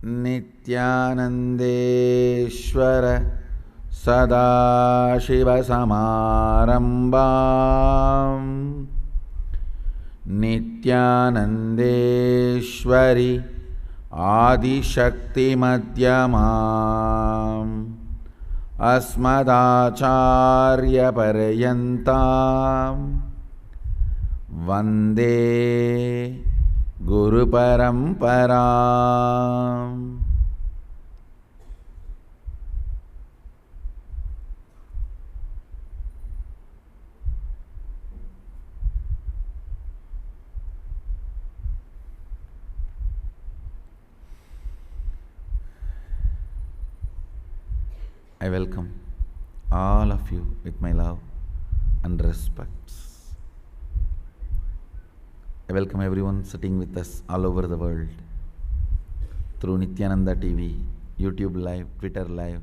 Nithyanandeshwara Sadashiva-samarambam Nithyanandeshwari Adi-shakti-madhyamam Asmadacharya-paryantam Vande Guru Paramparam. I welcome all of you with my love and respects. I welcome everyone sitting with us all over the world through Nithyananda TV, YouTube Live, Twitter Live,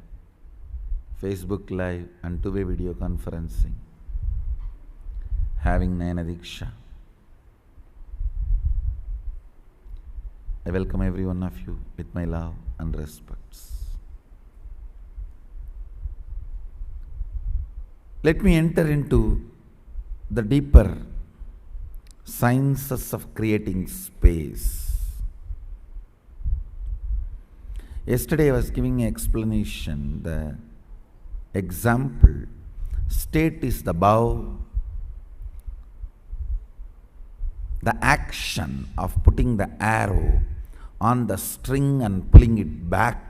Facebook Live and two-way video conferencing, having Nayana Diksha. I welcome every one of you with my love and respects. Let me enter into the deeper sciences of creating space. Yesterday I was giving an explanation. The example, state is the bow. The action of putting the arrow on the string and pulling it back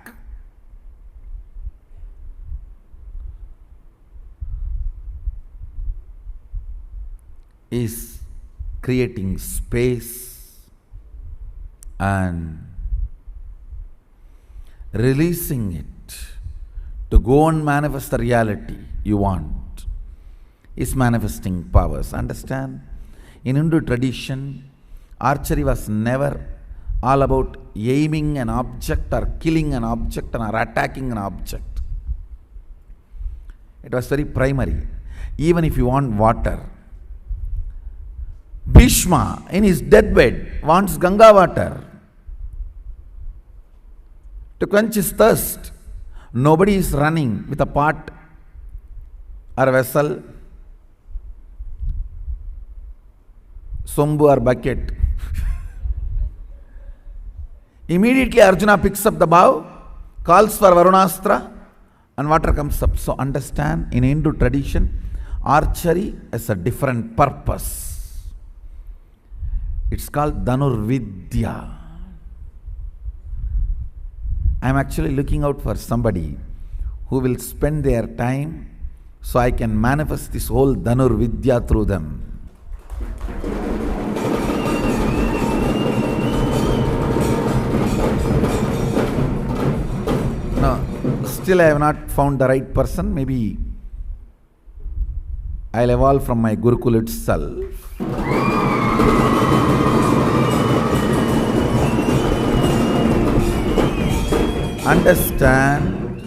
is creating space and releasing it to go and manifest the reality you want is manifesting powers. Understand? In Hindu tradition, archery was never all about aiming an object or killing an object or attacking an object. It was very primary. Even if you want water, Bhishma, in his deathbed, wants Ganga water to quench his thirst. Nobody is running with a pot or a vessel, sombu or bucket. Immediately Arjuna picks up the bow, calls for Varunastra, and water comes up. So understand, in Hindu tradition, archery has a different purpose. It's called Dhanurvidya. I am actually looking out for somebody who will spend their time so I can manifest this whole Dhanurvidya through them. No, still I have not found the right person. Maybe I'll evolve from my Gurukul itself. Understand,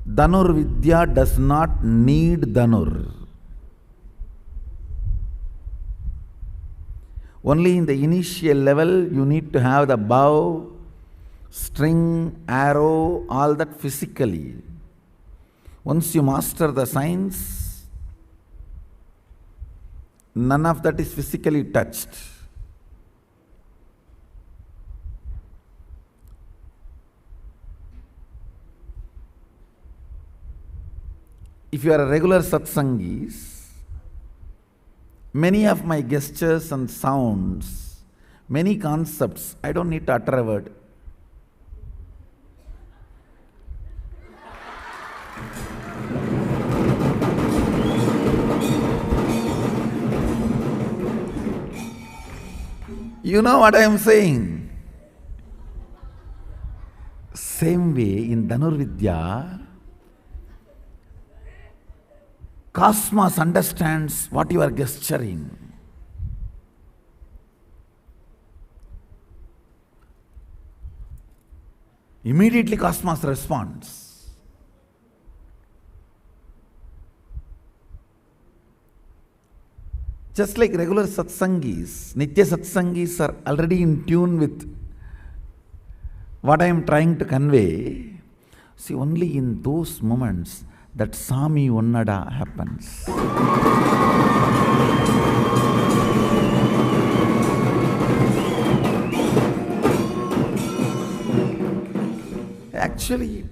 Dhanurvidya does not need Dhanur. Only in the initial level you need to have the bow, string, arrow, all that physically. Once you master the science, none of that is physically touched. If you are a regular satsangis, many of my gestures and sounds, many concepts, I don't need to utter a word. You know what I am saying? Same way in Dhanurvidya, Cosmos understands what you are gesturing. Immediately Cosmos responds. Just like regular satsangis, Nitya satsangis are already in tune with what I am trying to convey, see, only in those moments that Sami Onnada happens. Actually,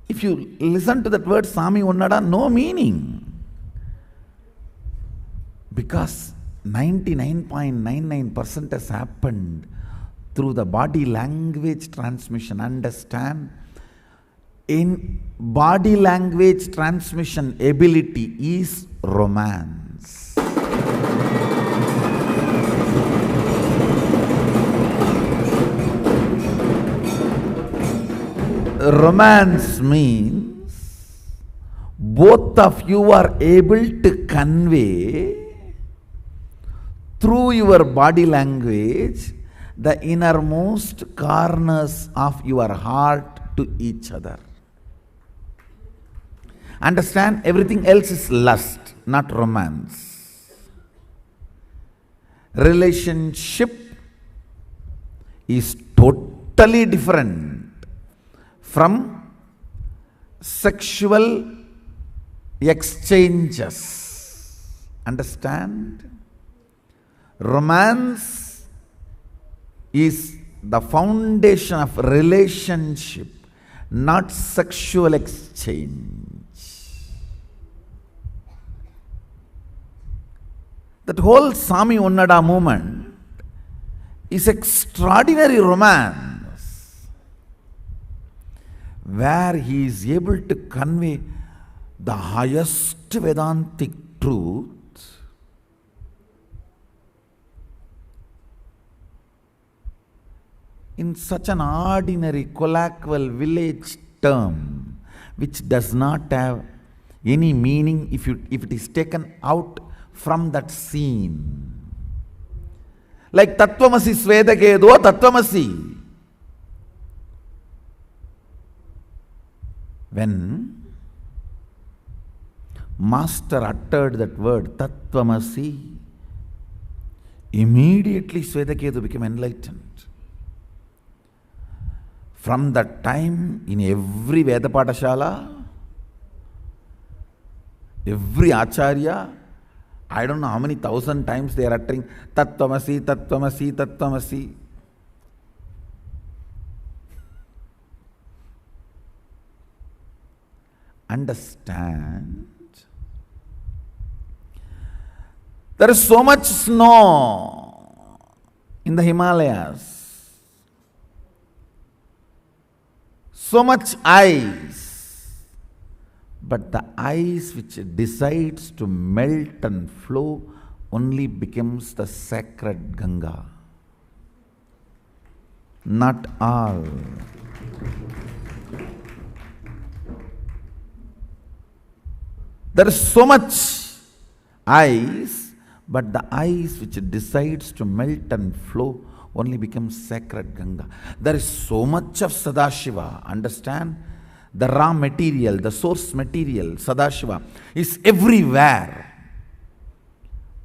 if you listen to that word Sami Onnada, no meaning. Because 99.99% has happened through the body language transmission. Understand? In body language transmission ability is romance. Romance means both of you are able to convey through your body language the innermost corners of your heart to each other. Understand? Everything else is lust, not romance. Relationship is totally different from sexual exchanges. Understand? Romance is the foundation of relationship, not sexual exchange. That whole Sami Onnada movement is extraordinary romance, where he is able to convey the highest Vedantic truth in such an ordinary colloquial village term, which does not have any meaning if it is taken out from that scene. Like Tattvamasi Svedakedo, Tattvamasi. When Master uttered that word, Tattvamasi, immediately Svedaketu became enlightened. From that time, in every Veda Patashala, every Acharya, I don't know how many thousand times they are uttering Tattvamasi, Tattvamasi, Tattvamasi. Understand? There is so much snow in the Himalayas. So much ice, but the ice which decides to melt and flow only becomes the sacred Ganga. Not all. There is so much ice, but the ice which decides to melt and flow only becomes sacred Ganga. There is so much of Sadashiva. Understand? The raw material, the source material, Sadashiva, is everywhere.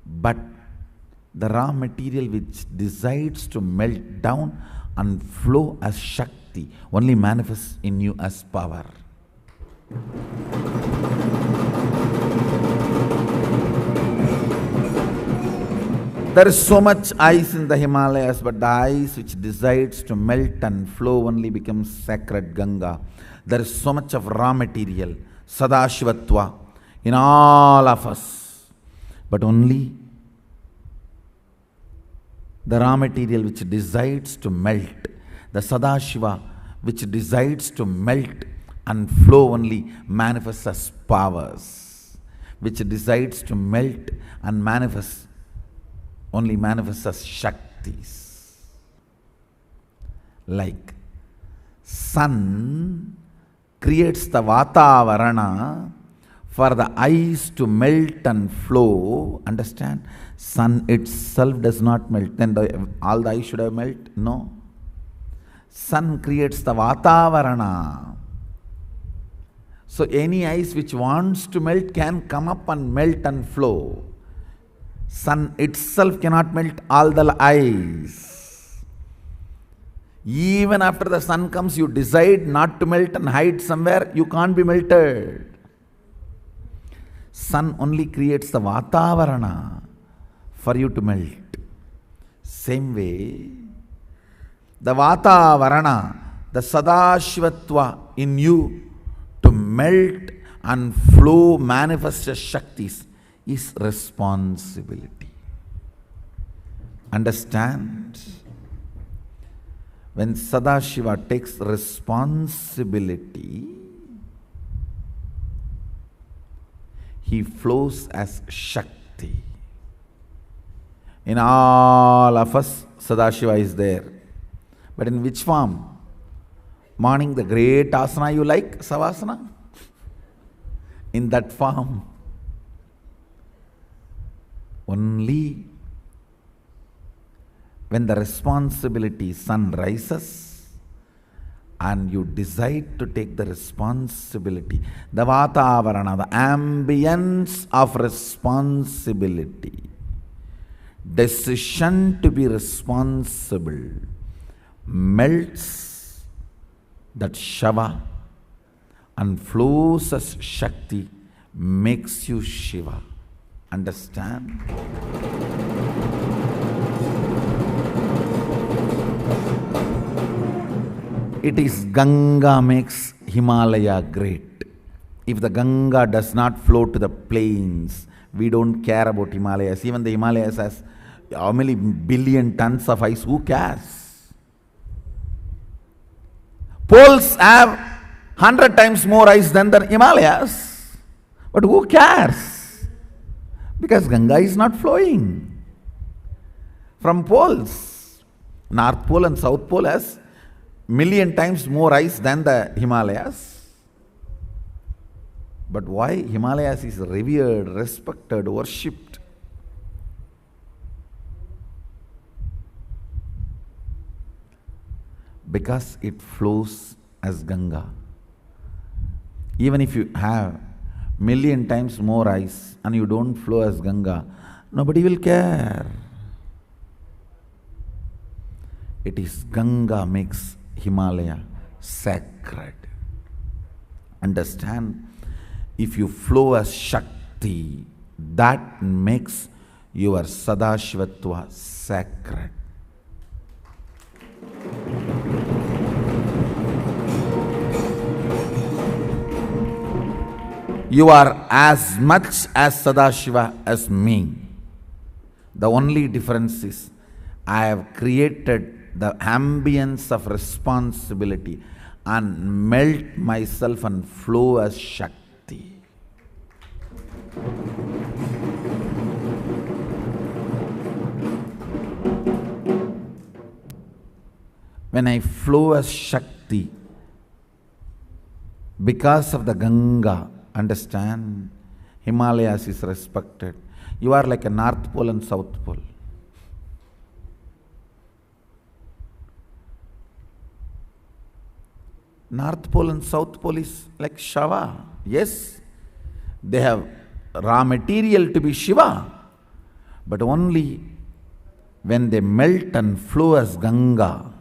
But the raw material which decides to melt down and flow as shakti only manifests in you as power. There is so much ice in the Himalayas, but the ice which decides to melt and flow only becomes sacred Ganga. There is so much of raw material, Sadashivatva, in all of us, but only the raw material which decides to melt, the Sadashiva which decides to melt and flow only manifests as powers, which decides to melt and only manifests as shaktis. Like sun creates the vatavarana for the ice to melt and flow. Understand? Sun itself does not melt. Then all the ice should have melted? No. Sun creates the vatavarana. So any ice which wants to melt can come up and melt and flow. Sun itself cannot melt all the ice. Even after the sun comes, you decide not to melt and hide somewhere, you can't be melted. Sun only creates the vatavarana for you to melt. Same way, the vatavarana, the sadashivatva in you to melt and flow, manifest as shaktis, is responsibility. Understand? When Sadashiva takes responsibility, he flows as shakti. In all of us, Sadashiva is there. But in which form? Morning, the great asana you like, Savasana? In that form. Only when the responsibility sun rises and you decide to take the responsibility, the vatavarana, the ambience of responsibility, decision to be responsible, melts that Shava and flows as Shakti, makes you Shiva. Understand? It is Ganga makes Himalaya great. If the Ganga does not flow to the plains, we don't care about Himalayas. Even the Himalayas has how many billion tons of ice, who cares? Poles have 100 times more ice than the Himalayas. But who cares? Because Ganga is not flowing from poles. North Pole and South Pole has million times more ice than the Himalayas. But why Himalayas is revered, respected, worshipped? Because it flows as Ganga. Even if you have million times more ice and you don't flow as Ganga, nobody will care. It is Ganga makes Himalaya sacred. Understand? If you flow as Shakti, that makes your Sadashivatva sacred. You are as much as Sadashiva as me. The only difference is I have created the ambience of responsibility and melt myself and flow as Shakti. When I flow as Shakti, because of the Ganga, understand, Himalayas is respected. You are like a North Pole and South Pole. North Pole and South Pole is like Shava. Yes, they have raw material to be Shiva, but only when they melt and flow as Ganga,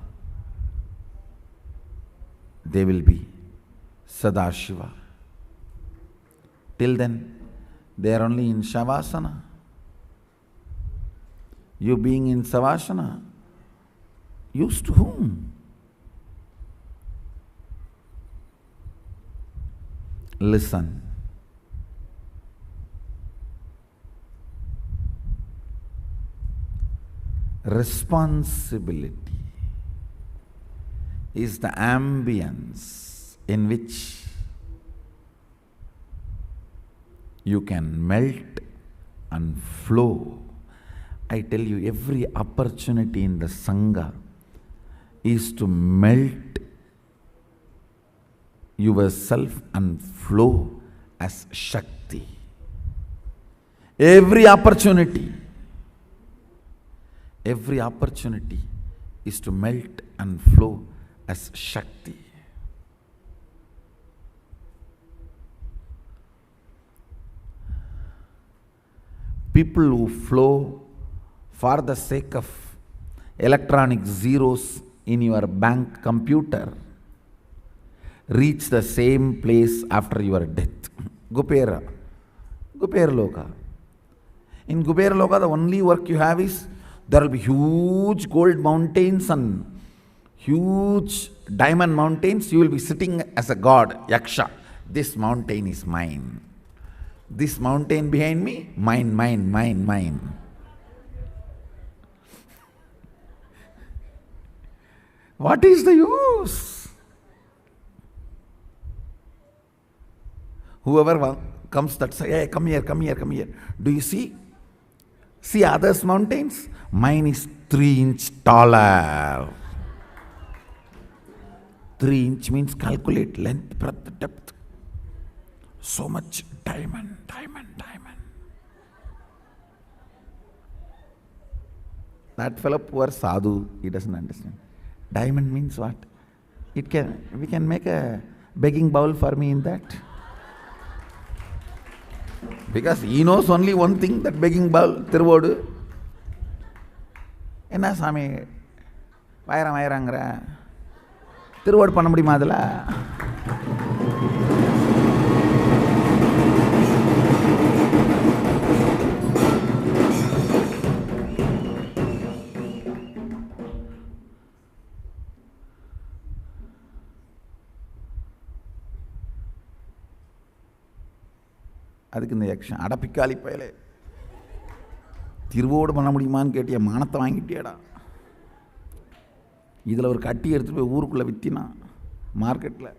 they will be Sadashiva. Till then, they are only in Shavasana. You being in Savasana, used to whom? Listen. Responsibility is the ambience in which you can melt and flow. I tell you, every opportunity in the Sangha is to melt yourself and flow as Shakti. Every opportunity is to melt and flow as Shakti. People who flow for the sake of electronic zeros in your bank computer reach the same place after your death. Gupera. Gupera Loka. In Gupera Loka, the only work you have is there will be huge gold mountains and huge diamond mountains. You will be sitting as a god, Yaksha. This mountain is mine. This mountain behind me, mine, mine, mine, mine. What is the use? Whoever comes that say, hey, come here, come here, come here. Do you see? See others' mountains? Mine is 3 inches taller. 3 inch means calculate length, breadth, depth. So much diamond, diamond, diamond. That fellow poor sadhu, he doesn't understand. Diamond means what? We can make a begging bowl for me in that. Because he knows only one thing, that begging bowl, Thiruvodu. Enna Sami, vayaram vayarangra. Thiruvodu panna mudiyuma adula? அதுக்கு இந்த யக்ஷன் அடப்பிக்காளி பயலே, திருவோடு பண்ண முடியுமான்னு கேட்டிய, மானத்தை வாங்கிட்டியடா. இதில் ஒரு கட்டி எடுத்துகிட்டு போய் ஊருக்குள்ளே விற்றினா மார்க்கெட்டில்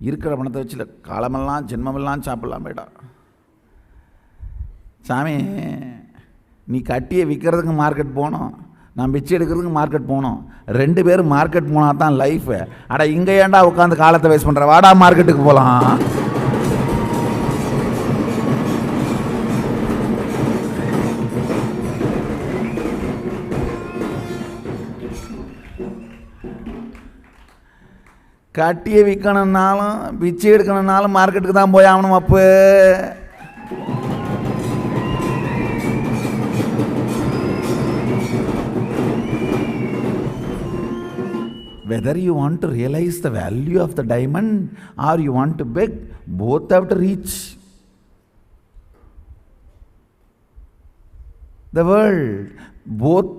இருக்கிற பணத்தை வச்சு காலமெல்லாம் ஜென்மமெல்லாம் சாப்பிட்லாம் போய்டா. சாமி, நீ கட்டியை விற்கிறதுக்கு மார்க்கெட் போகணும், நான் பிச்சை எடுக்கிறதுக்கு மார்க்கெட் போகணும். 2 பேரும் மார்க்கெட் போனால் தான் லைஃபு. அட இங்கே ஏன்டா உட்காந்து காலத்தை வேஸ்ட் பண்ணுற, வாடா மார்க்கெட்டுக்கு போகலாம். கட்டியை விற்கணுன்னாலும் பிச்சை எடுக்கணுன்னாலும் மார்க்கெட்டுக்கு தான் போய் ஆகணும். அப்போ whether you want to realize the value of the diamond or you want to beg, both have to reach the world. Both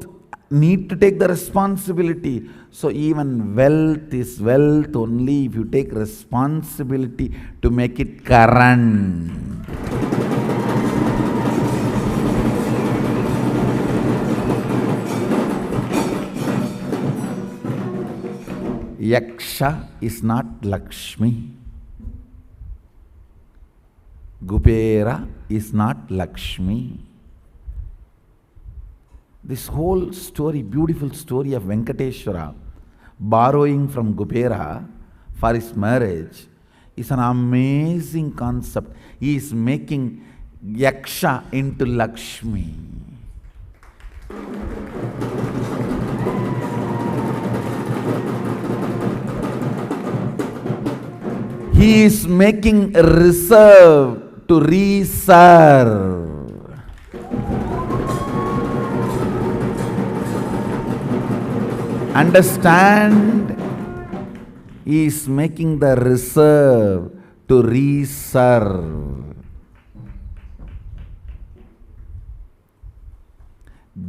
need to take the responsibility. So even wealth is wealth only if you take responsibility to make it current. Yaksha is not Lakshmi. Gupera is not Lakshmi. This whole story, beautiful story of Venkateshwara borrowing from Gupera for his marriage, is an amazing concept. He is making Yaksha into Lakshmi. He is making reserve to reserve. Understand? He is making the reserve to reserve.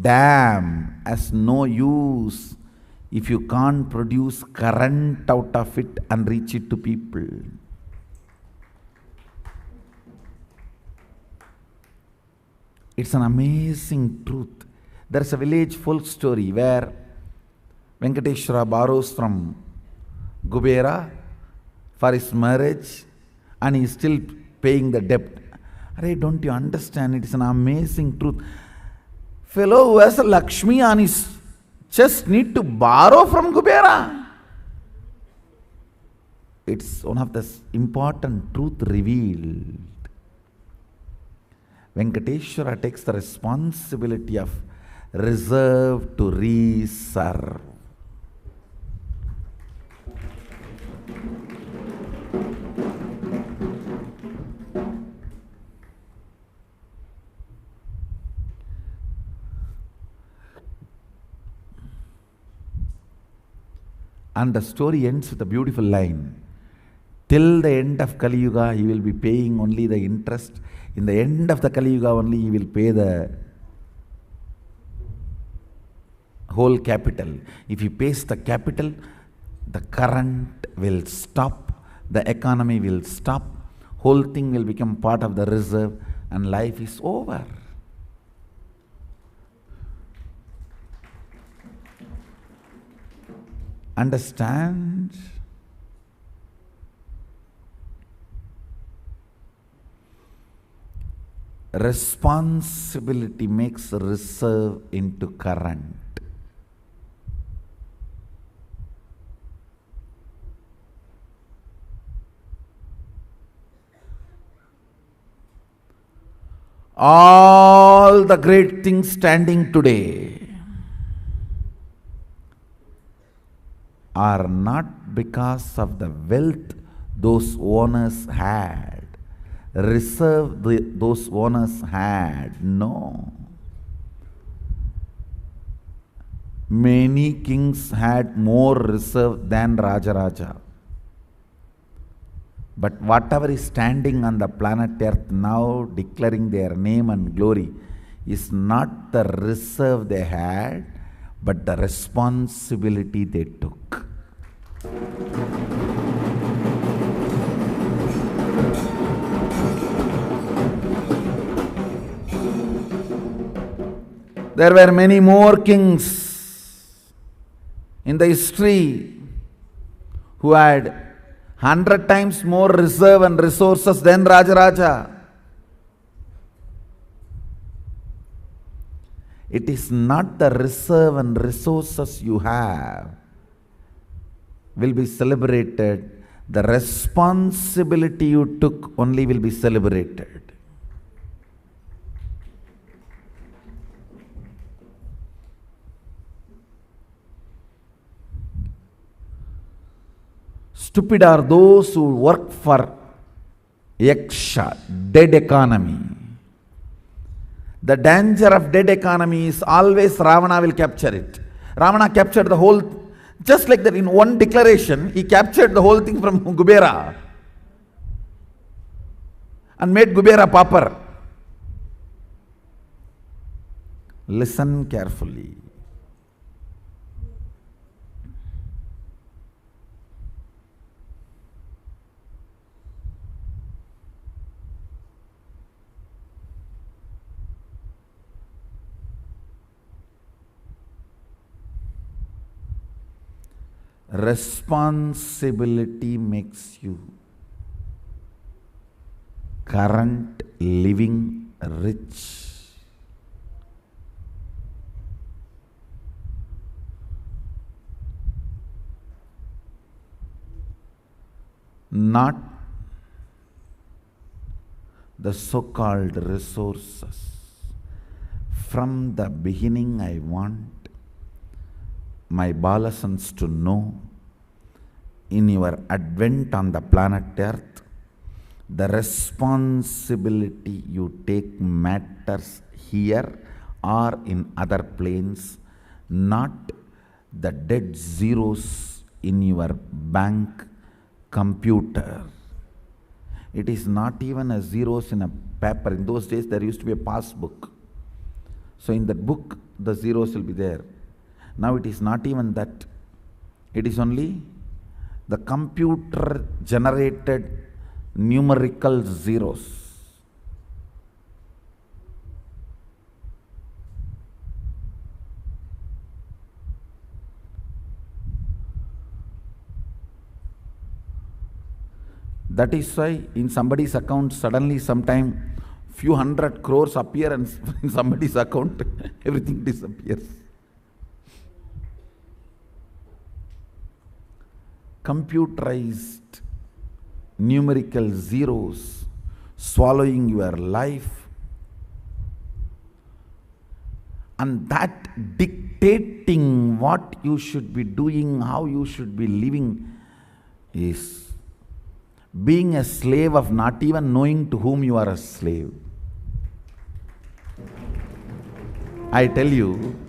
Dam has no use if you can't produce current out of it and reach it to people. It's an amazing truth. There's a village folk story where Venkateshwara borrows from Gubera for his marriage and he is still paying the debt. Arey, don't you understand? It is an amazing truth. Fellow who has a Lakshmi on his chest need to borrow from Gubera. It's one of the important truth revealed. Venkateshwara takes the responsibility of reserve to reserve. And the story ends with a beautiful line. Till the end of Kali Yuga, he will be paying only the interest. In the end of the Kali Yuga only, he will pay the whole capital. If he pays the capital, the current will stop, the economy will stop, whole thing will become part of the reserve, and life is over. Understand? Responsibility makes reserve into current. All the great things standing today are not because of the wealth those owners had, reserve those owners had. No. Many kings had more reserve than Rajaraja. But whatever is standing on the planet Earth now, declaring their name and glory, is not the reserve they had, but the responsibility they took. There were many more kings in the history who had 100 times more reserve and resources than Rajaraja. It is not the reserve and resources you have will be celebrated. The responsibility you took only will be celebrated. Stupid are those who work for yaksha, dead economy. The danger of dead economy is always Ravana will capture it. Ravana captured the whole, just like that in one declaration, he captured the whole thing from Kubera and made Kubera pauper. Listen carefully. Responsibility makes you current living rich. Not the so-called resources. From the beginning I want my Balasans to know, in your advent on the planet Earth, the responsibility you take matters here or in other planes, not the dead zeros in your bank computer. It is not even a zeros in a paper. In those days there used to be a passbook. So in that book the zeros will be there. Now it is not even that. It is only the computer generated numerical zeros. That is why in somebody's account suddenly sometime few hundred crores appear and in somebody's account everything disappears. Computerized numerical zeros swallowing your life, and that dictating what you should be doing, how you should be living, is being a slave of not even knowing to whom you are a slave. I tell you,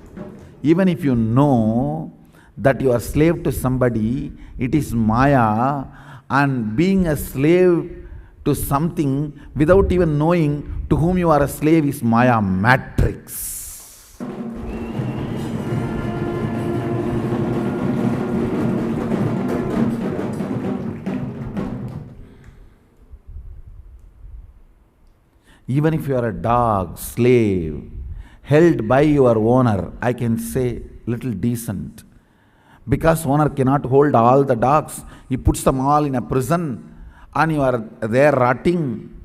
even if you know that you are slave to somebody, it is Maya, and being a slave to something without even knowing to whom you are a slave is Maya matrix. Even if you are a dog, slave, held by your owner, I can say little decent. Because owner cannot hold all the dogs, he puts them all in a prison and you are there rotting.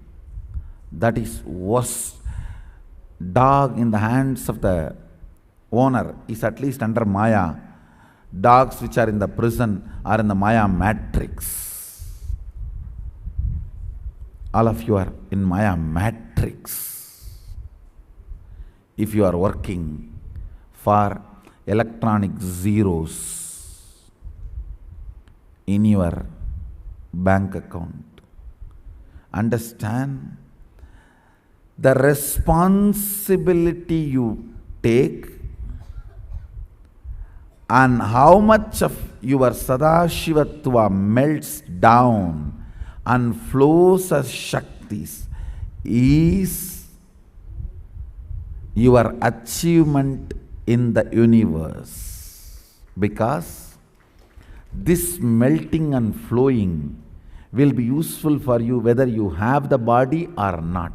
That is worse. Dog in the hands of the owner is at least under Maya. Dogs which are in the prison are in the Maya matrix. All of you are in Maya matrix. If you are working for electronic zeros in your bank account, understand the responsibility you take and how much of your Sadashivatva melts down and flows as shaktis is your achievement in the universe. Because this melting and flowing will be useful for you whether you have the body or not.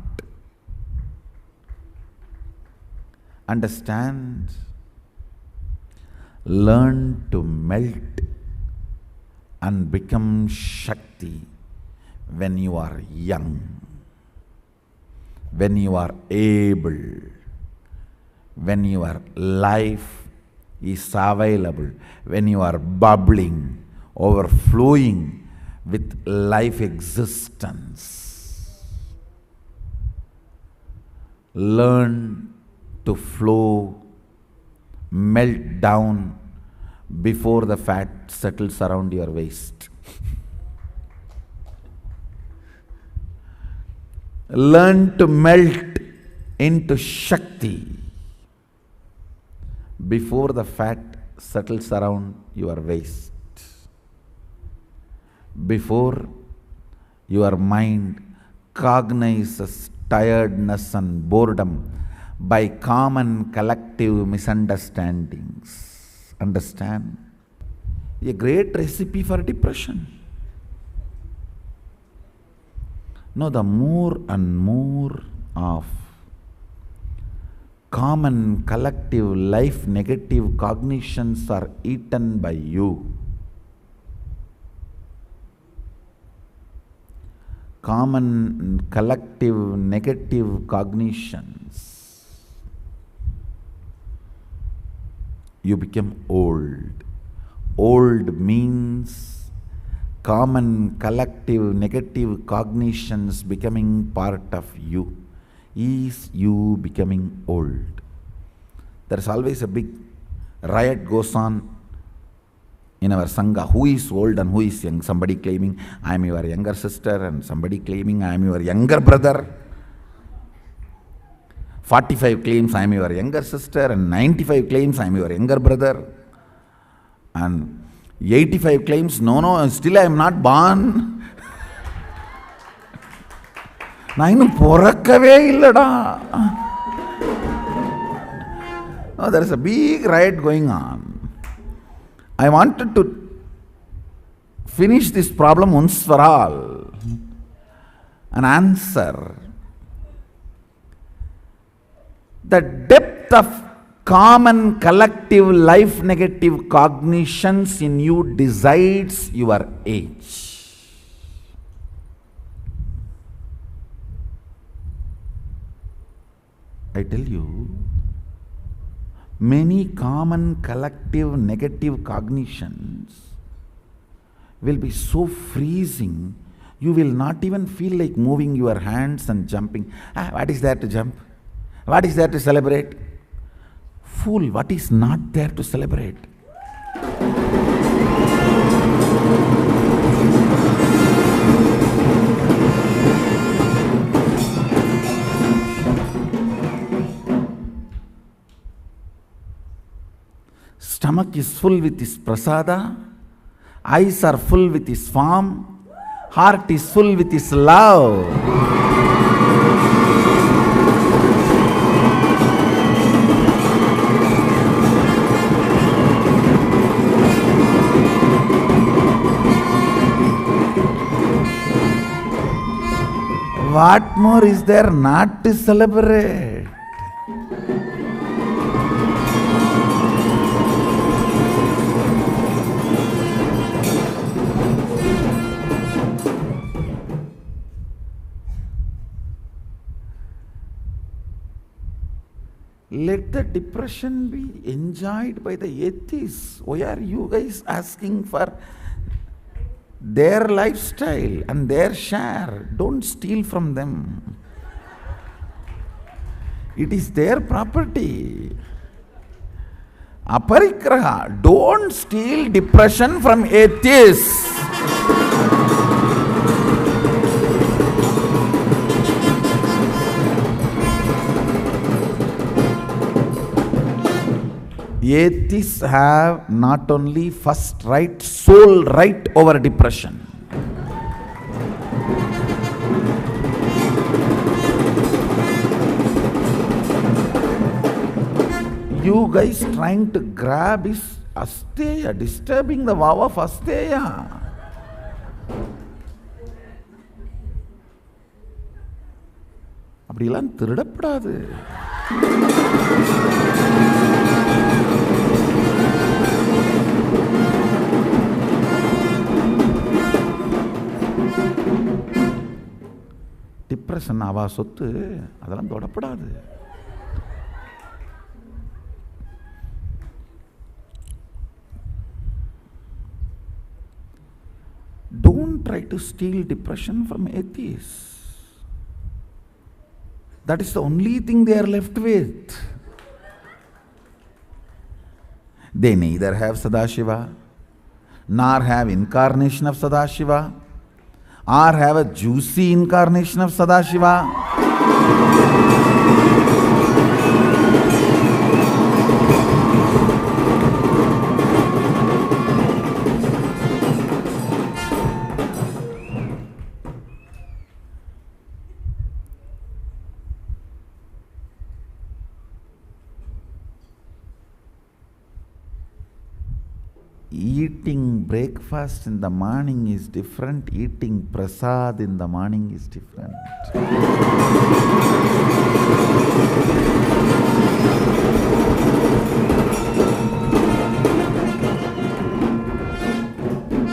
Understand? Learn to melt and become Shakti when you are young, when you are able, when your life is available, when you are bubbling, overflowing with life existence. Learn to flow, melt down before the fat settles around your waist. Learn to melt into Shakti before the fat settles around your waist. Before your mind cognizes tiredness and boredom by common collective misunderstandings. Understand? A great recipe for depression. No, the more and more of common collective life negative cognitions are eaten by you. Common collective negative cognitions. You become old. Old means common collective negative cognitions becoming part of you. Is you becoming old. There is always a big riot goes on in our Sangha. Who is old and who is young? Somebody claiming, I am your younger sister, and somebody claiming, I am your younger brother. 45 claims, I am your younger sister, and 95 claims, I am your younger brother. And 85 claims, no, still I am not born. நான் இன்னும் பிறக்கவே இல்லடா. No, there is a big riot going on. I wanted to finish this problem once for all. An answer. The depth of common collective life negative cognitions in you decides your age. I tell you, many common collective negative cognitions will be so freezing, you will not even feel like moving your hands and jumping. What is there to jump? What is there to celebrate? Fool, what is not there to celebrate? Stomach is full with his prasada, eyes are full with his form, heart is full with his love. What more is there not to celebrate? Let the depression be enjoyed by the atheists. Why are you guys asking for their lifestyle and their share? Don't steal from them. It is their property. Aparigraha. Don't steal depression from atheists. Atheists have not only first right, sole right over depression. You guys trying to grab his asteya, disturbing the vow of asteya. அப்படிலாம் திருடப்படாது. Depression அவா சொத்து, அதெல்லாம் தொடப்படாது. Don't try to steal depression from atheists. That is the only thing they are left with. They neither have Sadashiva, nor have incarnation of Sadashiva, or have a juicy incarnation of Sadashiva. Eating breakfast in the morning is different. Eating prasad in the morning is different.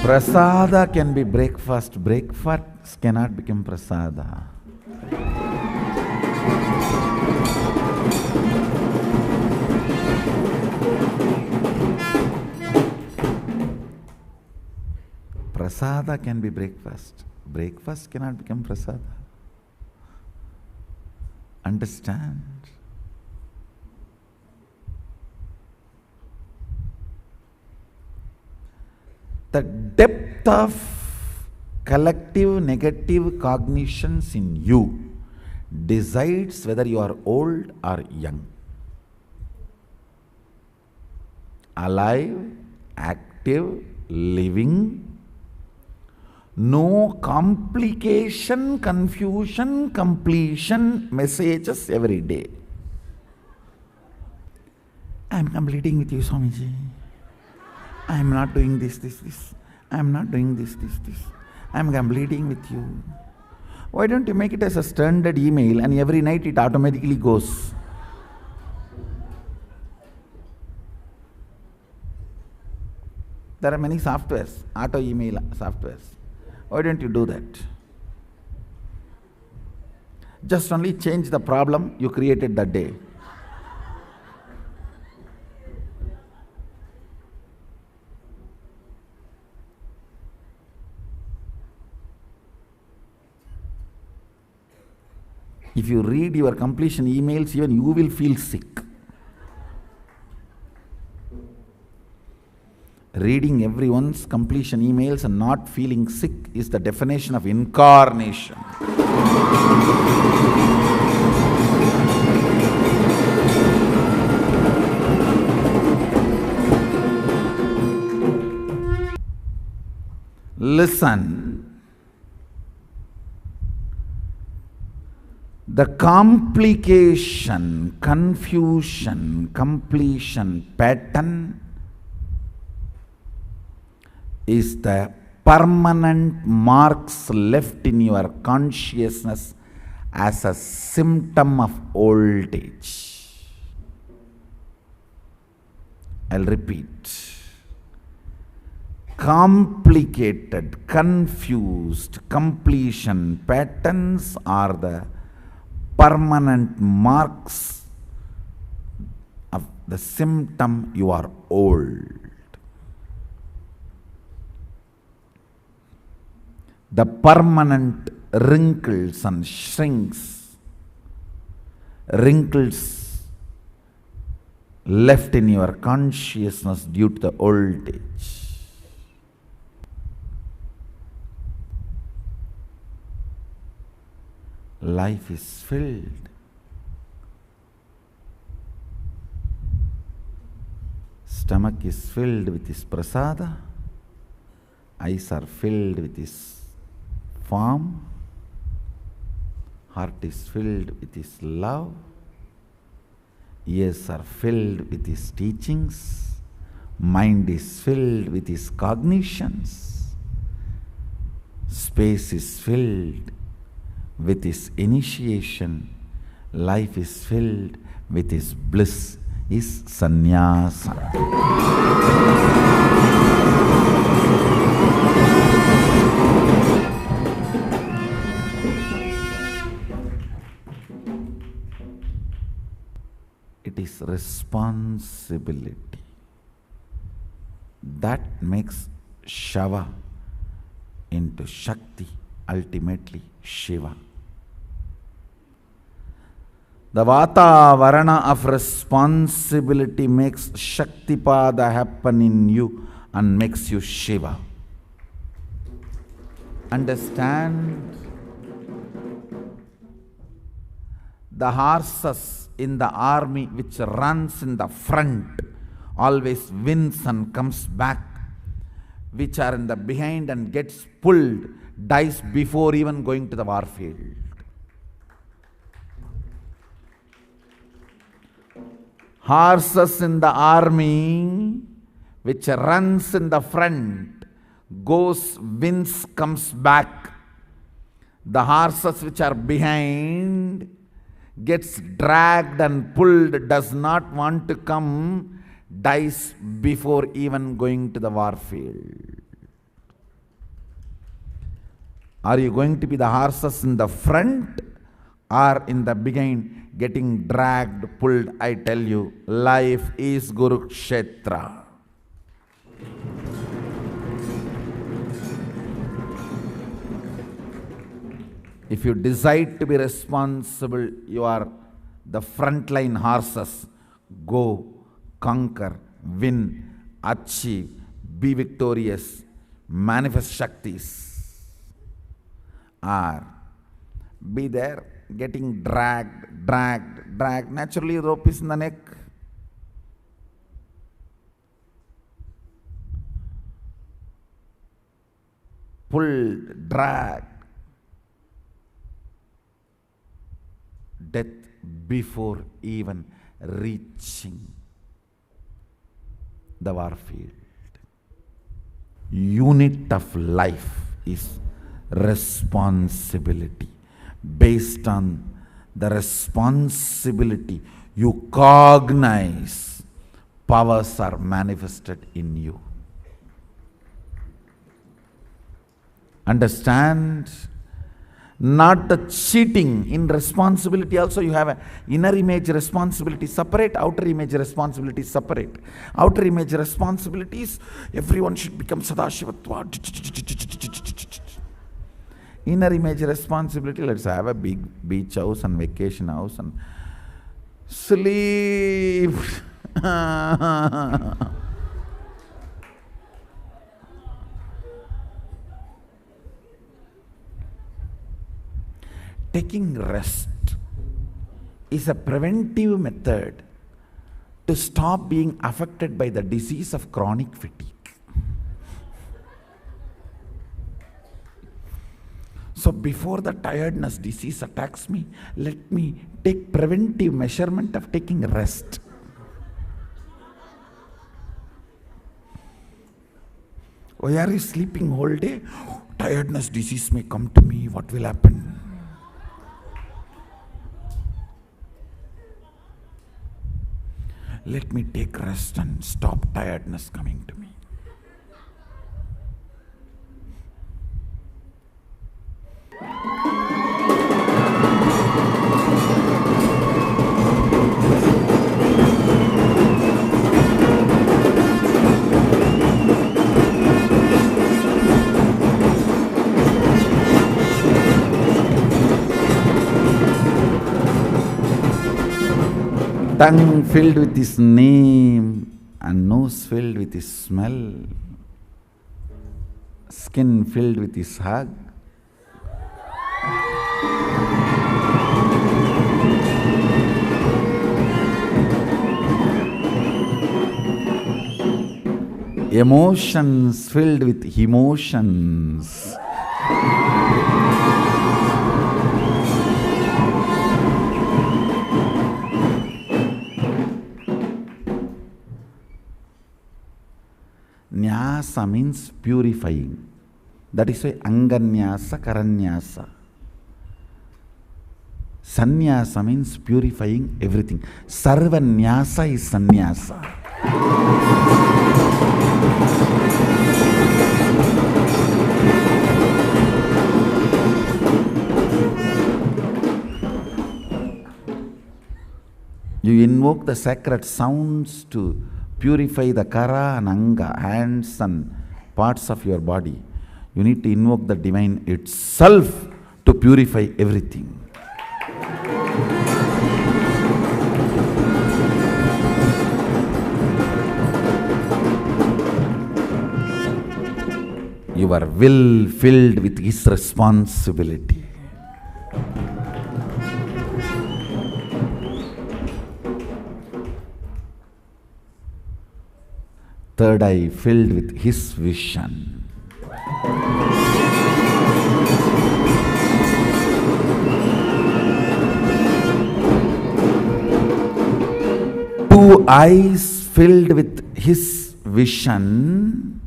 Prasada can be breakfast. Breakfast cannot become prasada. Prasada can be breakfast. Breakfast cannot become prasada. Understand? The depth of collective negative cognitions in you decides whether you are old or young. Alive, active, living. No complication, confusion, completion messages every day. I am completing with you, Swamiji. I am not doing this. I am not doing this. I am completing with you. Why don't you make it as a standard email and every night it automatically goes? There are many softwares, auto email softwares. Why don't you do that? Just only change the problem you created that day. If you read your completion emails, even you will feel sick. Reading everyone's completion emails and not feeling sick is the definition of incarnation. listen, the complication, confusion, completion pattern is the permanent marks left in your consciousness as a symptom of old age. I'll repeat. Complicated, confused completion patterns are the permanent marks of the symptom you are old. The permanent wrinkles and shrinks, wrinkles left in your consciousness due to the old age. Life is filled. Stomach is filled with his prasada. Eyes are filled with his form. Heart is filled with his love. Ears are filled with his teachings. Mind is filled with his cognitions. Space is filled with his initiation. Life is filled with his bliss, his sannyasa. It is responsibility that makes Shava into Shakti, ultimately Shiva. The vatavarana of responsibility makes shaktipada happen in you and makes you Shiva. Understand? The horses in the army which runs in the front always wins and comes back. Which are in the behind and gets pulled, dies before even going to the war field. Horses in the army, which runs in the front, goes, wins, comes back. The horses which are behind, gets dragged and pulled, does not want to come, dies before even going to the war field. Are you going to be the horses in the front or in the behind getting dragged, pulled? I tell you, life is Kurukshetra. If you decide to be responsible, you are the frontline horses. Go, conquer, win, achieve, be victorious, manifest Shaktis. Or be there getting dragged. Naturally, rope is in the neck. Pulled, dragged. Death before even reaching the war field. Unit of life is responsibility. Based on the responsibility you cognize, powers are manifested in you. Understand? Not the cheating. In responsibility also you have an inner image responsibility separate, outer image responsibility separate. Outer image responsibilities, everyone should become Sadashivatva. Inner image responsibility, let's have a big beach house and vacation house and sleep. Taking rest is a preventive method to stop being affected by the disease of chronic fatigue. So before the tiredness disease attacks me, let me take preventive measurement of taking rest. Why are you sleeping whole day? Tiredness disease may come to me. What will happen? Let me take rest and stop tiredness coming to me. Tongue filled with his name and nose filled with his smell, skin filled with his hug. Emotions filled with emotions. Nyasa means purifying. That is why Anganyasa, Karanyasa. Sannyasa means purifying everything. Sarvanyasa is sannyasa. You invoke the sacred sounds to purify the kara and anga, hands and parts of your body. You need to invoke the divine itself to purify everything. Your will filled with his responsibility. Third eye filled with his vision. Two eyes filled with his vision.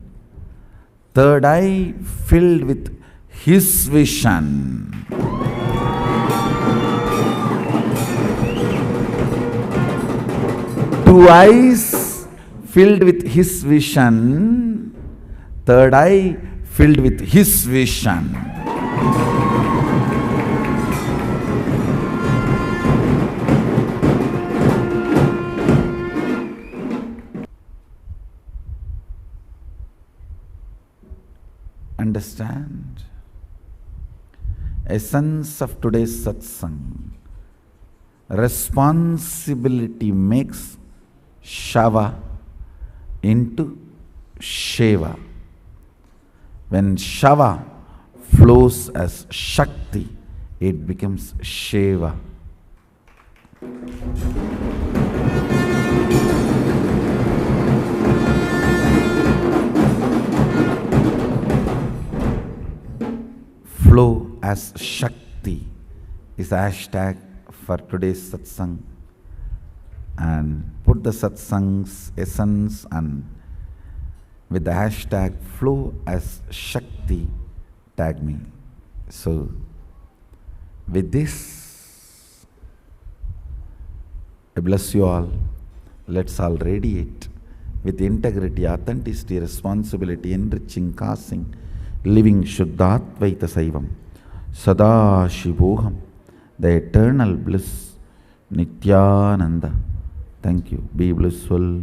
Third eye filled with his vision. Two eyes filled with his vision, third eye filled with his vision. Understand? Essence of today's satsang. Responsibility makes Shava into Shiva. When Shava flows as shakti, it becomes Shiva. Flow as shakti is the hashtag for today's satsang. And put the satsang's essence and with the hashtag flow as shakti, tag me. So with this, I bless you all. Let's all radiate with integrity, authenticity, responsibility, enriching, causing, living Shuddhatvaita Saivam, Paramashivoham, the eternal bliss, Nithyananda. Thank you. Be blissful.